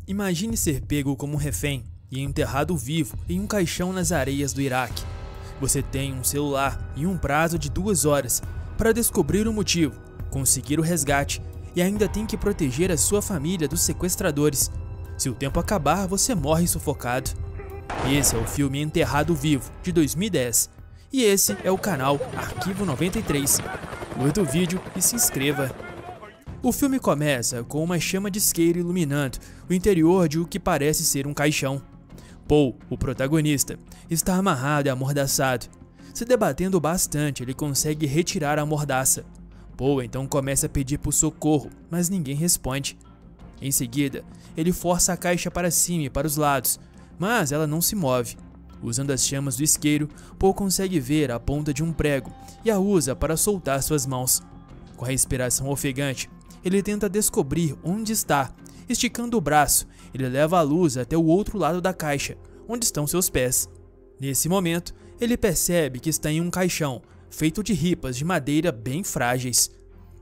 Imagine ser pego como um refém e enterrado vivo em um caixão nas areias do Iraque. Você tem um celular e um prazo de 2 horas para descobrir o motivo, conseguir o resgate e ainda tem que proteger a sua família dos sequestradores. Se o tempo acabar, você morre sufocado. Esse é o filme Enterrado Vivo, de 2010. E esse é o canal Arquivo 93. Curta o vídeo e se inscreva. O filme começa com uma chama de isqueiro iluminando o interior de o que parece ser um caixão. Paul, o protagonista, está amarrado e amordaçado. Se debatendo bastante, ele consegue retirar a mordaça. Paul então começa a pedir por socorro, mas ninguém responde. Em seguida, ele força a caixa para cima e para os lados, mas ela não se move. Usando as chamas do isqueiro, Paul consegue ver a ponta de um prego e a usa para soltar suas mãos. Com a respiração ofegante, ele tenta descobrir onde está. Esticando o braço, ele leva a luz até o outro lado da caixa, onde estão seus pés. Nesse momento, ele percebe que está em um caixão, feito de ripas de madeira bem frágeis.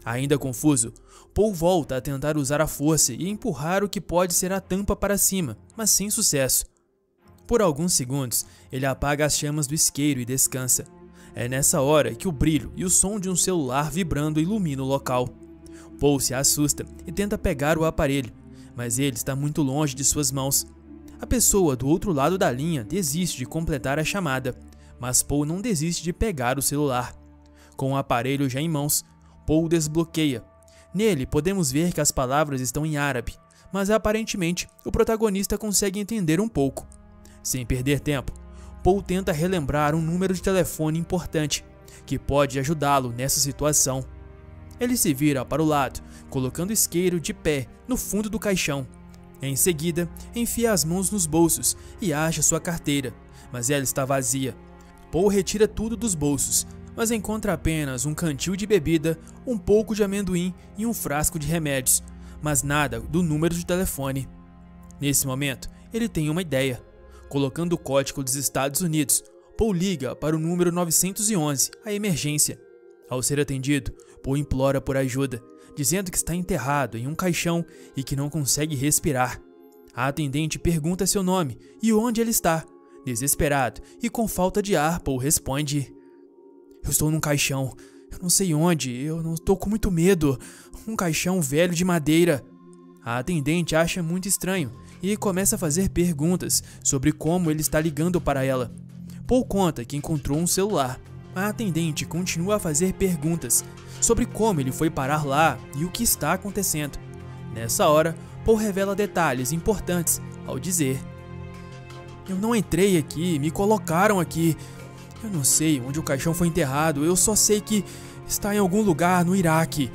Ainda confuso, Paul volta a tentar usar a força e empurrar o que pode ser a tampa para cima, mas sem sucesso. Por alguns segundos, ele apaga as chamas do isqueiro e descansa. É nessa hora que o brilho e o som de um celular vibrando iluminam o local. Paul se assusta e tenta pegar o aparelho, mas ele está muito longe de suas mãos. A pessoa do outro lado da linha desiste de completar a chamada, mas Paul não desiste de pegar o celular. Com o aparelho já em mãos, Paul desbloqueia. Nele podemos ver que as palavras estão em árabe, mas aparentemente o protagonista consegue entender um pouco. Sem perder tempo, Paul tenta relembrar um número de telefone importante, que pode ajudá-lo nessa situação. Ele se vira para o lado, colocando o isqueiro de pé no fundo do caixão. Em seguida, enfia as mãos nos bolsos e acha sua carteira, mas ela está vazia. Paul retira tudo dos bolsos, mas encontra apenas um cantil de bebida, um pouco de amendoim e um frasco de remédios, mas nada do número de telefone. Nesse momento, ele tem uma ideia. Colocando o código dos Estados Unidos, Paul liga para o número 911, a emergência. Ao ser atendido, Paul implora por ajuda, dizendo que está enterrado em um caixão e que não consegue respirar. A atendente pergunta seu nome e onde ele está. Desesperado e com falta de ar, Paul responde: "Eu estou num caixão. Eu não sei onde. Eu não estou com muito medo. Um caixão velho de madeira." A atendente acha muito estranho e começa a fazer perguntas sobre como ele está ligando para ela. Paul conta que encontrou um celular. A atendente continua a fazer perguntas sobre como ele foi parar lá e o que está acontecendo. Nessa hora, Paul revela detalhes importantes ao dizer: "Eu não entrei aqui, me colocaram aqui. Eu não sei onde o caixão foi enterrado, eu só sei que está em algum lugar no Iraque.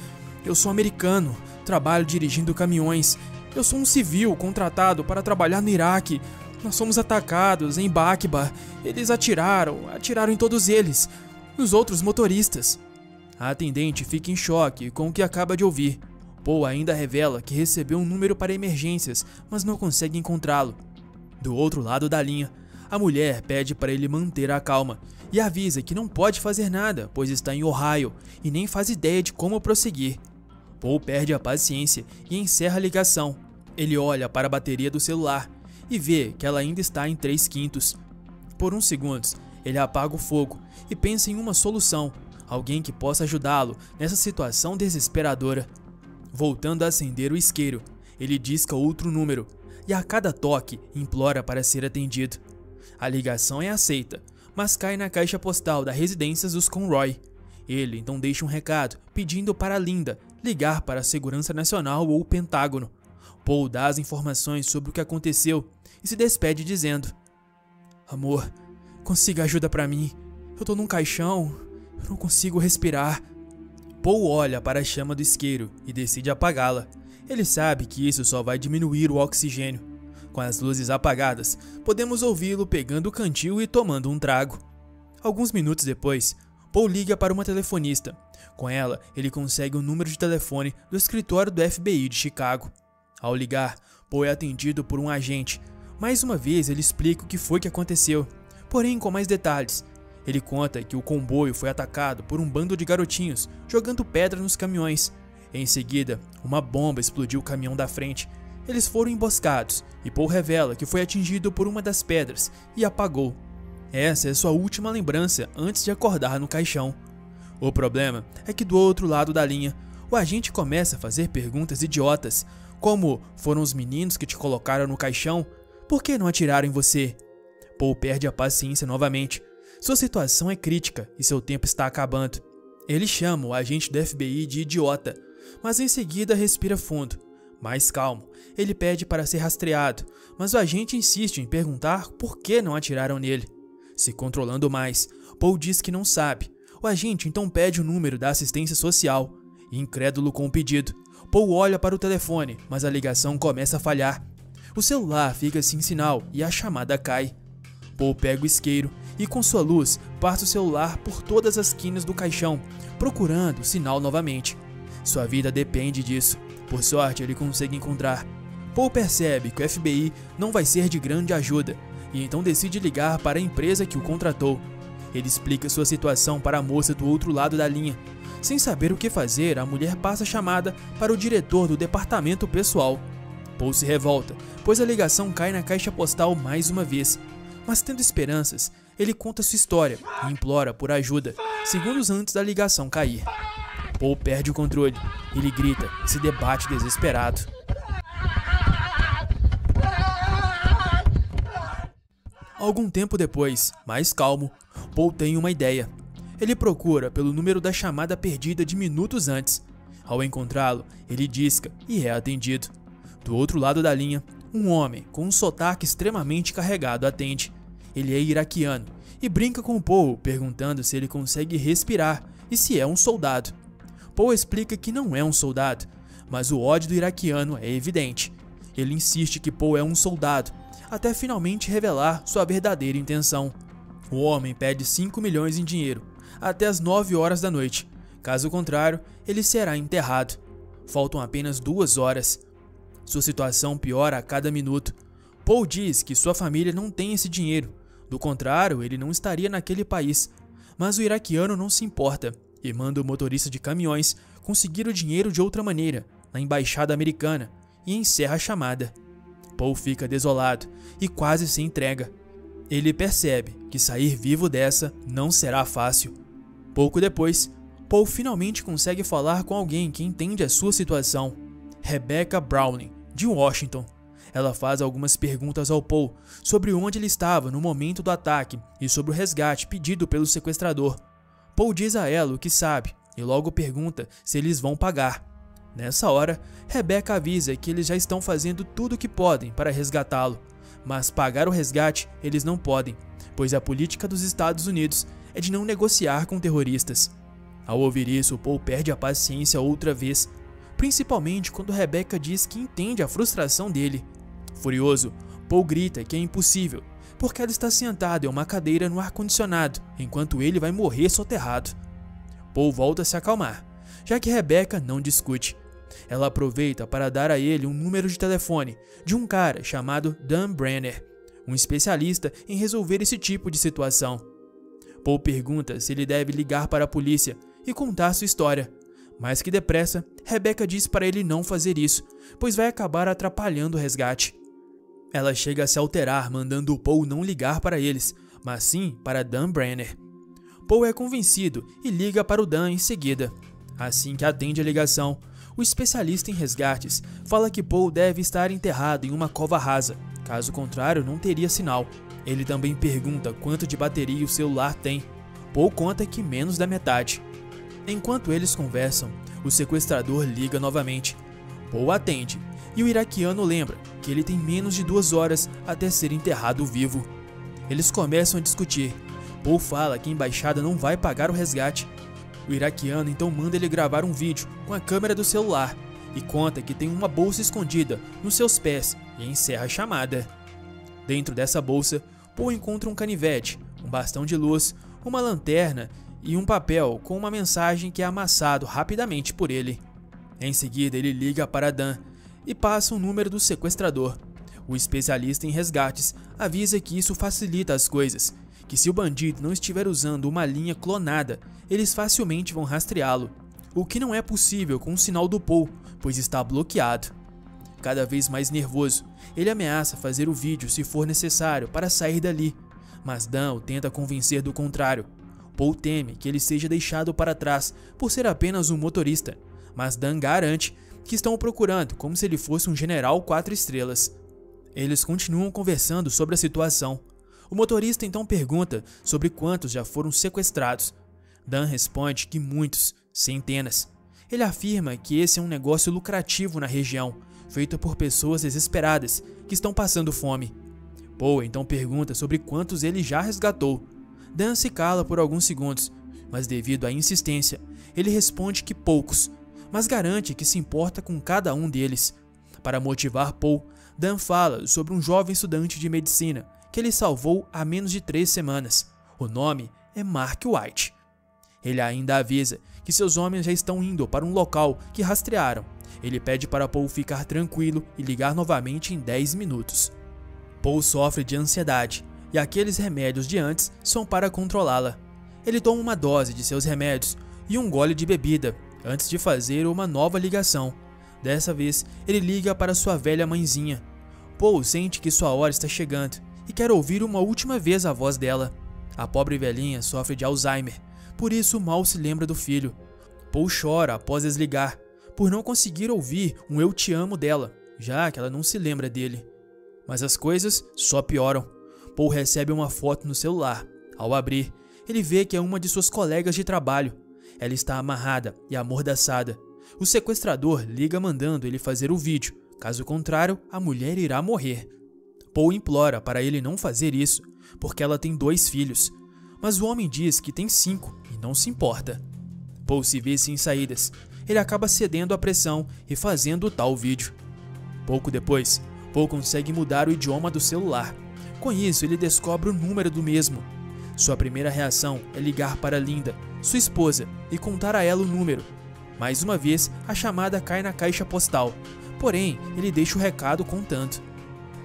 Eu sou americano, trabalho dirigindo caminhões. Eu sou um civil contratado para trabalhar no Iraque. Nós fomos atacados em Bakba. Eles atiraram em todos eles, nos outros motoristas." A atendente fica em choque com o que acaba de ouvir. Paul ainda revela que recebeu um número para emergências, mas não consegue encontrá-lo. Do outro lado da linha, a mulher pede para ele manter a calma e avisa que não pode fazer nada, pois está em Ohio e nem faz ideia de como prosseguir. Paul perde a paciência e encerra a ligação. Ele olha para a bateria do celular e vê que ela ainda está em 3/5. Por uns segundos, ele apaga o fogo e pensa em uma solução, alguém que possa ajudá-lo nessa situação desesperadora. Voltando a acender o isqueiro, ele disca outro número e a cada toque implora para ser atendido. A ligação é aceita, mas cai na caixa postal da residência dos Conroy. Ele então deixa um recado pedindo para Linda ligar para a Segurança Nacional ou o Pentágono. Paul dá as informações sobre o que aconteceu e se despede dizendo: "Amor, consiga ajuda para mim. Eu tô num caixão, eu não consigo respirar." Paul olha para a chama do isqueiro e decide apagá-la. Ele sabe que isso só vai diminuir o oxigênio. Com as luzes apagadas, podemos ouvi-lo pegando o cantil e tomando um trago. Alguns minutos depois, Paul liga para uma telefonista. Com ela, ele consegue o número de telefone do escritório do FBI de Chicago. Ao ligar, Paul é atendido por um agente. Mais uma vez, ele explica o que foi que aconteceu, porém com mais detalhes. Ele conta que o comboio foi atacado por um bando de garotinhos jogando pedra nos caminhões. Em seguida, uma bomba explodiu o caminhão da frente. Eles foram emboscados e Paul revela que foi atingido por uma das pedras e apagou. Essa é sua última lembrança antes de acordar no caixão. O problema é que do outro lado da linha, o agente começa a fazer perguntas idiotas, como: foram os meninos que te colocaram no caixão? Por que não atiraram em você? Paul perde a paciência novamente. Sua situação é crítica e seu tempo está acabando. Ele chama o agente do FBI de idiota, mas em seguida respira fundo. Mais calmo, ele pede para ser rastreado, mas o agente insiste em perguntar por que não atiraram nele. Se controlando mais, Paul diz que não sabe. O agente então pede o número da assistência social. Incrédulo com o pedido, Paul olha para o telefone, mas a ligação começa a falhar. O celular fica sem sinal e a chamada cai. Paul pega o isqueiro e com sua luz passa o celular por todas as quinas do caixão, procurando o sinal novamente. Sua vida depende disso. Por sorte, ele consegue encontrar. Paul percebe que o FBI não vai ser de grande ajuda e então decide ligar para a empresa que o contratou. Ele explica sua situação para a moça do outro lado da linha. Sem saber o que fazer, a mulher passa a chamada para o diretor do departamento pessoal. Paul se revolta, pois a ligação cai na caixa postal mais uma vez. Mas tendo esperanças, ele conta sua história e implora por ajuda, segundos antes da ligação cair. Paul perde o controle, ele grita e se debate desesperado. Algum tempo depois, mais calmo, Paul tem uma ideia. Ele procura pelo número da chamada perdida de minutos antes. Ao encontrá-lo, ele disca e é atendido. Do outro lado da linha, um homem com um sotaque extremamente carregado atende. Ele é iraquiano e brinca com Paul, perguntando se ele consegue respirar e se é um soldado. Paul explica que não é um soldado, mas o ódio do iraquiano é evidente. Ele insiste que Paul é um soldado, até finalmente revelar sua verdadeira intenção. O homem pede 5 milhões em dinheiro, até as 9 horas da noite. Caso contrário, ele será enterrado. Faltam apenas 2 horas. Sua situação piora a cada minuto. Paul diz que sua família não tem esse dinheiro. Do contrário, ele não estaria naquele país. Mas o iraquiano não se importa e manda o motorista de caminhões conseguir o dinheiro de outra maneira, na embaixada americana, e encerra a chamada. Paul fica desolado e quase se entrega. Ele percebe que sair vivo dessa não será fácil. Pouco depois, Paul finalmente consegue falar com alguém que entende a sua situação. Rebecca Browning, de Washington. Ela faz algumas perguntas ao Paul sobre onde ele estava no momento do ataque e sobre o resgate pedido pelo sequestrador. Paul diz a ela o que sabe e logo pergunta se eles vão pagar. Nessa hora, Rebecca avisa que eles já estão fazendo tudo o que podem para resgatá-lo, mas pagar o resgate eles não podem, pois a política dos Estados Unidos é de não negociar com terroristas. Ao ouvir isso, Paul perde a paciência outra vez, principalmente quando Rebecca diz que entende a frustração dele. Furioso, Paul grita que é impossível, porque ela está sentada em uma cadeira no ar-condicionado, enquanto ele vai morrer soterrado. Paul volta a se acalmar, já que Rebecca não discute. Ela aproveita para dar a ele um número de telefone de um cara chamado Dan Brenner, um especialista em resolver esse tipo de situação. Paul pergunta se ele deve ligar para a polícia e contar sua história, mas que depressa, Rebecca diz para ele não fazer isso, pois vai acabar atrapalhando o resgate. Ela chega a se alterar, mandando o Paul não ligar para eles, mas sim para Dan Brenner. Paul é convencido e liga para o Dan em seguida. Assim que atende a ligação, o especialista em resgates fala que Paul deve estar enterrado em uma cova rasa, caso contrário não teria sinal. Ele também pergunta quanto de bateria o celular tem. Paul conta que menos da metade. Enquanto eles conversam, o sequestrador liga novamente. Paul atende e o iraquiano lembra que ele tem menos de 2 horas até ser enterrado vivo. Eles começam a discutir. Paul fala que a embaixada não vai pagar o resgate. O iraquiano então manda ele gravar um vídeo com a câmera do celular e conta que tem uma bolsa escondida nos seus pés e encerra a chamada. Dentro dessa bolsa, Paul encontra um canivete, um bastão de luz, uma lanterna e um papel com uma mensagem que é amassado rapidamente por ele. Em seguida, ele liga para Dan e passa o número do sequestrador. O especialista em resgates avisa que isso facilita as coisas, que se o bandido não estiver usando uma linha clonada, eles facilmente vão rastreá-lo, o que não é possível com o sinal do Paul, pois está bloqueado. Cada vez mais nervoso, ele ameaça fazer o vídeo se for necessário para sair dali, mas Dan o tenta convencer do contrário. Paul teme que ele seja deixado para trás por ser apenas um motorista, mas Dan garante que estão o procurando como se ele fosse um general 4 estrelas. Eles continuam conversando sobre a situação. O motorista então pergunta sobre quantos já foram sequestrados. Dan responde que muitos, centenas. Ele afirma que esse é um negócio lucrativo na região, feito por pessoas desesperadas que estão passando fome. Paul então pergunta sobre quantos ele já resgatou. Dan se cala por alguns segundos, mas devido à insistência, ele responde que poucos, mas garante que se importa com cada um deles. Para motivar Paul, Dan fala sobre um jovem estudante de medicina que ele salvou há menos de 3 semanas. O nome é Mark White. Ele ainda avisa que seus homens já estão indo para um local que rastrearam. Ele pede para Paul ficar tranquilo e ligar novamente em 10 minutos. Paul sofre de ansiedade e aqueles remédios de antes são para controlá-la. Ele toma uma dose de seus remédios e um gole de bebida antes de fazer uma nova ligação. Dessa vez, ele liga para sua velha mãezinha. Paul sente que sua hora está chegando e quer ouvir uma última vez a voz dela. A pobre velhinha sofre de Alzheimer, por isso mal se lembra do filho. Paul chora após desligar, por não conseguir ouvir um eu te amo dela, já que ela não se lembra dele. Mas as coisas só pioram. Paul recebe uma foto no celular. Ao abrir, ele vê que é uma de suas colegas de trabalho. Ela está amarrada e amordaçada. O sequestrador liga mandando ele fazer o vídeo, caso contrário, a mulher irá morrer. Paul implora para ele não fazer isso, porque ela tem 2 filhos, mas o homem diz que tem 5 e não se importa. Paul se vê sem saídas. Ele acaba cedendo à pressão e fazendo o tal vídeo. Pouco depois, Paul consegue mudar o idioma do celular. Com isso, ele descobre o número do mesmo. Sua primeira reação é ligar para Linda, sua esposa, e contar a ela o número. Mais uma vez, a chamada cai na caixa postal, porém, ele deixa o recado contando.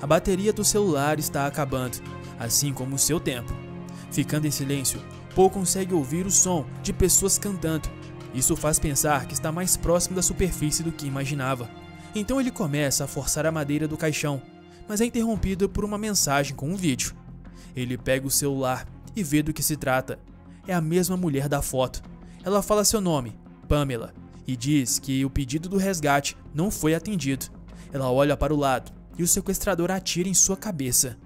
A bateria do celular está acabando, assim como o seu tempo. Ficando em silêncio, Paul consegue ouvir o som de pessoas cantando. Isso faz pensar que está mais próximo da superfície do que imaginava. Então ele começa a forçar a madeira do caixão, mas é interrompido por uma mensagem com um vídeo. Ele pega o celular e vê do que se trata. É a mesma mulher da foto. Ela fala seu nome, Pamela, e diz que o pedido do resgate não foi atendido. Ela olha para o lado e o sequestrador atira em sua cabeça.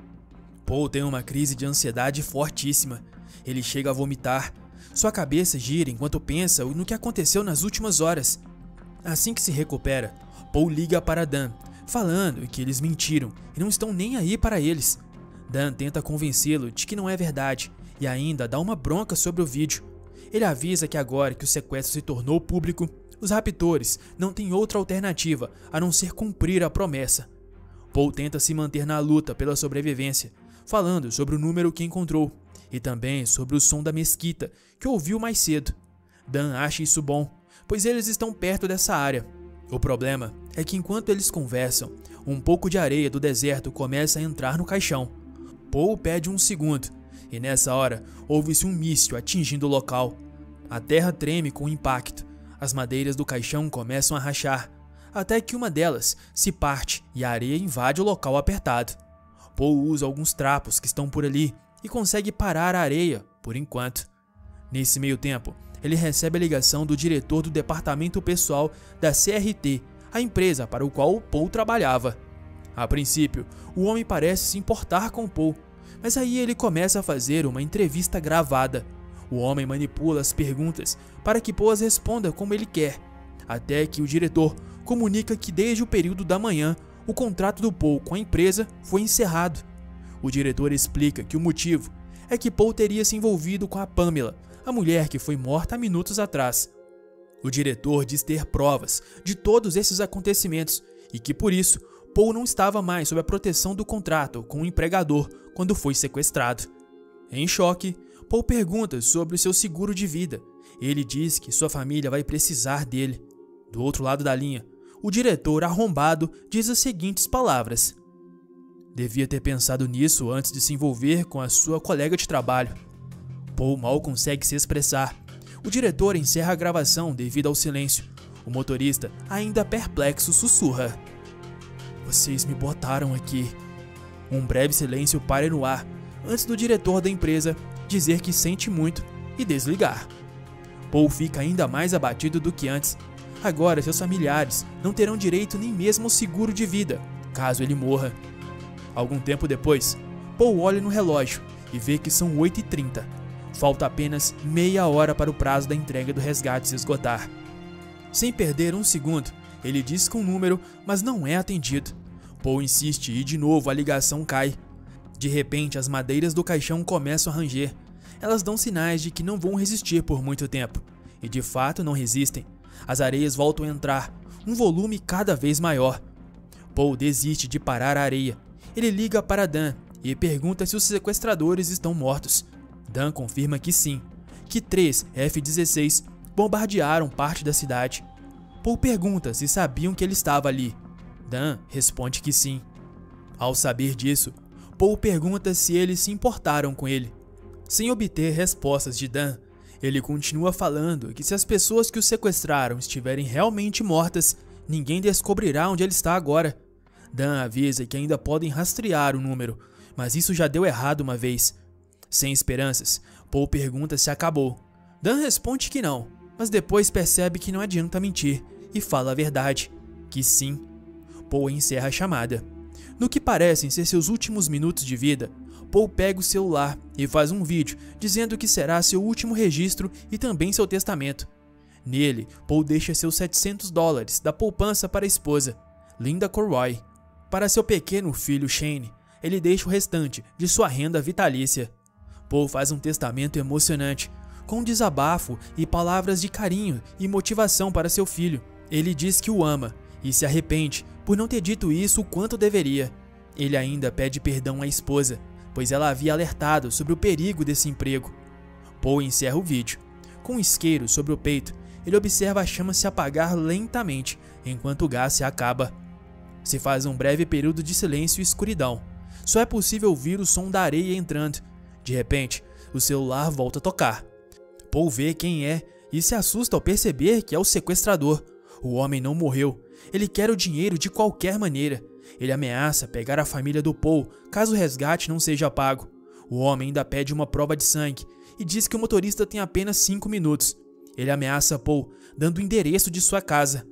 Paul tem uma crise de ansiedade fortíssima. Ele chega a vomitar. Sua cabeça gira enquanto pensa no que aconteceu nas últimas horas. Assim que se recupera, Paul liga para Dan, falando que eles mentiram e não estão nem aí para eles. Dan tenta convencê-lo de que não é verdade e ainda dá uma bronca sobre o vídeo. Ele avisa que agora que o sequestro se tornou público, os raptores não têm outra alternativa a não ser cumprir a promessa. Paul tenta se manter na luta pela sobrevivência, falando sobre o número que encontrou e também sobre o som da mesquita que ouviu mais cedo. Dan acha isso bom, pois eles estão perto dessa área. O problema é que enquanto eles conversam, um pouco de areia do deserto começa a entrar no caixão. Paul pede um segundo, e nessa hora ouve-se um míssil atingindo o local. A terra treme com o impacto, as madeiras do caixão começam a rachar, até que uma delas se parte e a areia invade o local apertado. Paul usa alguns trapos que estão por ali e consegue parar a areia, por enquanto. Nesse meio tempo, ele recebe a ligação do diretor do departamento pessoal da CRT, a empresa para o qual Paul trabalhava. A princípio, o homem parece se importar com Paul, mas aí ele começa a fazer uma entrevista gravada. O homem manipula as perguntas para que Paul as responda como ele quer, até que o diretor comunica que desde o período da manhã, o contrato do Paul com a empresa foi encerrado. O diretor explica que o motivo é que Paul teria se envolvido com a Pamela, a mulher que foi morta há minutos atrás. O diretor diz ter provas de todos esses acontecimentos e que por isso Paul não estava mais sob a proteção do contrato com o empregador quando foi sequestrado. Em choque, Paul pergunta sobre o seu seguro de vida. Ele diz que sua família vai precisar dele. Do outro lado da linha, o diretor arrombado diz as seguintes palavras: "Devia ter pensado nisso antes de se envolver com a sua colega de trabalho." Paul mal consegue se expressar. O diretor encerra a gravação devido ao silêncio. O motorista, ainda perplexo, sussurra: Vocês me botaram aqui. Um breve silêncio para no ar, antes do diretor da empresa dizer que sente muito e desligar. Paul fica ainda mais abatido do que antes. Agora seus familiares não terão direito nem mesmo ao seguro de vida, caso ele morra. Algum tempo depois, Paul olha no relógio e vê que são 8h30. Falta apenas meia hora para o prazo da entrega do resgate se esgotar. Sem perder um segundo, ele diz com um número, mas não é atendido. Paul insiste e de novo a ligação cai. De repente, as madeiras do caixão começam a ranger. Elas dão sinais de que não vão resistir por muito tempo. E de fato não resistem. As areias voltam a entrar, um volume cada vez maior. Paul desiste de parar a areia. Ele liga para Dan e pergunta se os sequestradores estão mortos. Dan confirma que sim, que 3 F-16 bombardearam parte da cidade. Paul pergunta se sabiam que ele estava ali. Dan responde que sim. Ao saber disso, Paul pergunta se eles se importaram com ele. Sem obter respostas de Dan, ele continua falando que se as pessoas que o sequestraram estiverem realmente mortas, ninguém descobrirá onde ele está agora. Dan avisa que ainda podem rastrear o número, mas isso já deu errado uma vez. Sem esperanças, Paul pergunta se acabou. Dan responde que não, mas depois percebe que não adianta mentir e fala a verdade, que sim. Paul encerra a chamada. No que parecem ser seus últimos minutos de vida, Paul pega o celular e faz um vídeo dizendo que será seu último registro e também seu testamento. Nele, Paul deixa seus $700 da poupança para a esposa, Linda Corroy. Para seu pequeno filho Shane, ele deixa o restante de sua renda vitalícia. Paul faz um testamento emocionante, com um desabafo e palavras de carinho e motivação para seu filho. Ele diz que o ama e se arrepende por não ter dito isso o quanto deveria. Ele ainda pede perdão à esposa, pois ela havia alertado sobre o perigo desse emprego. Paul encerra o vídeo. Com um isqueiro sobre o peito, ele observa a chama se apagar lentamente enquanto o gás se acaba. Se faz um breve período de silêncio e escuridão. Só é possível ouvir o som da areia entrando. De repente, o celular volta a tocar. Paul vê quem é e se assusta ao perceber que é o sequestrador. O homem não morreu. Ele quer o dinheiro de qualquer maneira. Ele ameaça pegar a família do Paul caso o resgate não seja pago. O homem ainda pede uma prova de sangue e diz que o motorista tem apenas 5 minutos. Ele ameaça Paul, dando o endereço de sua casa.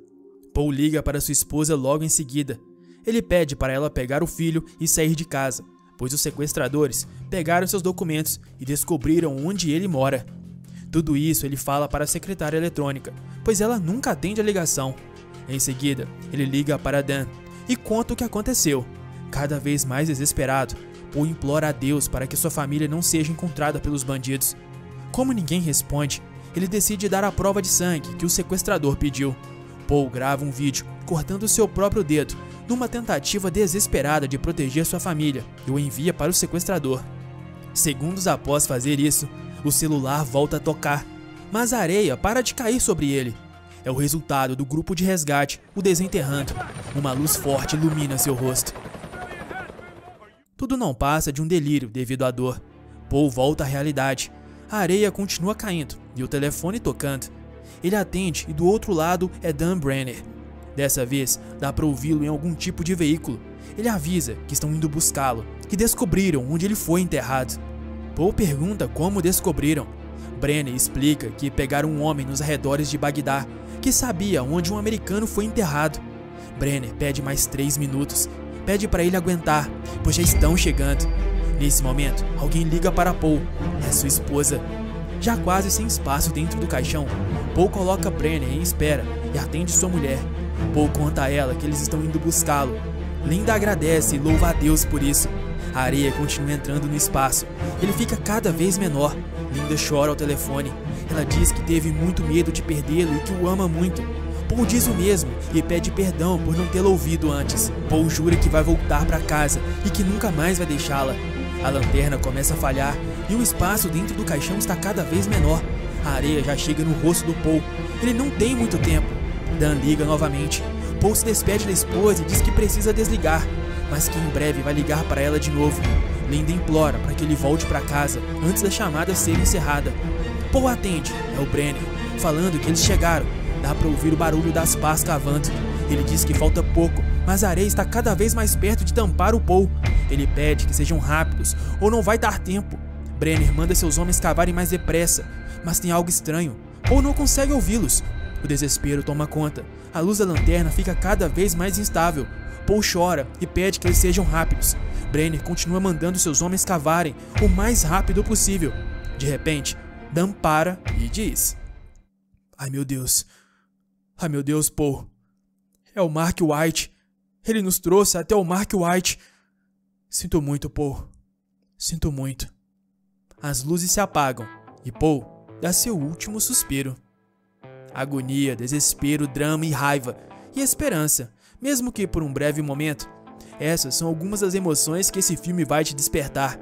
Paul liga para sua esposa logo em seguida. Ele pede para ela pegar o filho e sair de casa, pois os sequestradores pegaram seus documentos e descobriram onde ele mora. Tudo isso ele fala para a secretária eletrônica, pois ela nunca atende a ligação. Em seguida, ele liga para Dan e conta o que aconteceu. Cada vez mais desesperado, Paul implora a Deus para que sua família não seja encontrada pelos bandidos. Como ninguém responde, ele decide dar a prova de sangue que o sequestrador pediu. Paul grava um vídeo cortando seu próprio dedo, numa tentativa desesperada de proteger sua família, e o envia para o sequestrador. Segundos após fazer isso, o celular volta a tocar, mas a areia para de cair sobre ele. É o resultado do grupo de resgate o desenterrando. Uma luz forte ilumina seu rosto. Tudo não passa de um delírio devido à dor. Paul volta à realidade. A areia continua caindo e o telefone tocando. Ele atende e do outro lado é Dan Brenner. Dessa vez, dá para ouvi-lo em algum tipo de veículo. Ele avisa que estão indo buscá-lo, que descobriram onde ele foi enterrado. Paul pergunta como descobriram. Brenner explica que pegaram um homem nos arredores de Bagdá, que sabia onde um americano foi enterrado. Brenner pede mais 3 minutos. Pede para ele aguentar, pois já estão chegando. Nesse momento, alguém liga para Paul. É sua esposa. Já quase sem espaço dentro do caixão, Paul coloca Brenner em espera e atende sua mulher. Paul conta a ela que eles estão indo buscá-lo. Linda agradece e louva a Deus por isso. A areia continua entrando no espaço. Ele fica cada vez menor. Linda chora ao telefone. Ela diz que teve muito medo de perdê-lo e que o ama muito. Paul diz o mesmo e pede perdão por não tê-la ouvido antes. Paul jura que vai voltar para casa e que nunca mais vai deixá-la. A lanterna começa a falhar e o espaço dentro do caixão está cada vez menor. A areia já chega no rosto do Paul. Ele não tem muito tempo. Dan liga novamente. Paul se despede da esposa e diz que precisa desligar, mas que em breve vai ligar para ela de novo. Linda implora para que ele volte para casa antes da chamada ser encerrada. Paul atende, é o Brenner, falando que eles chegaram. Dá para ouvir o barulho das pás cavando. Ele diz que falta pouco mas a areia está cada vez mais perto de tampar o Paul. Ele pede que sejam rápidos, ou não vai dar tempo. Brenner manda seus homens cavarem mais depressa, mas tem algo estranho. Paul não consegue ouvi-los. O desespero toma conta. A luz da lanterna fica cada vez mais instável. Paul chora e pede que eles sejam rápidos. Brenner continua mandando seus homens cavarem o mais rápido possível. De repente, Dan para e diz: Ai meu Deus, Paul. É o Mark White. Ele nos trouxe até o Mark White. Sinto muito, Paul. Sinto muito. As luzes se apagam e Paul dá seu último suspiro. Agonia, desespero, drama e raiva. E esperança, mesmo que por um breve momento. Essas são algumas das emoções que esse filme vai te despertar.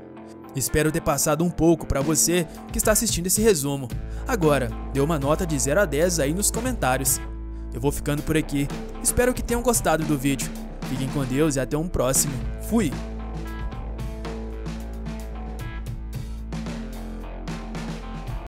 Espero ter passado um pouco para você que está assistindo esse resumo. Agora, dê uma nota de 0 a 10 aí nos comentários. Eu vou ficando por aqui. Espero que tenham gostado do vídeo. Fiquem com Deus e até um próximo. Fui!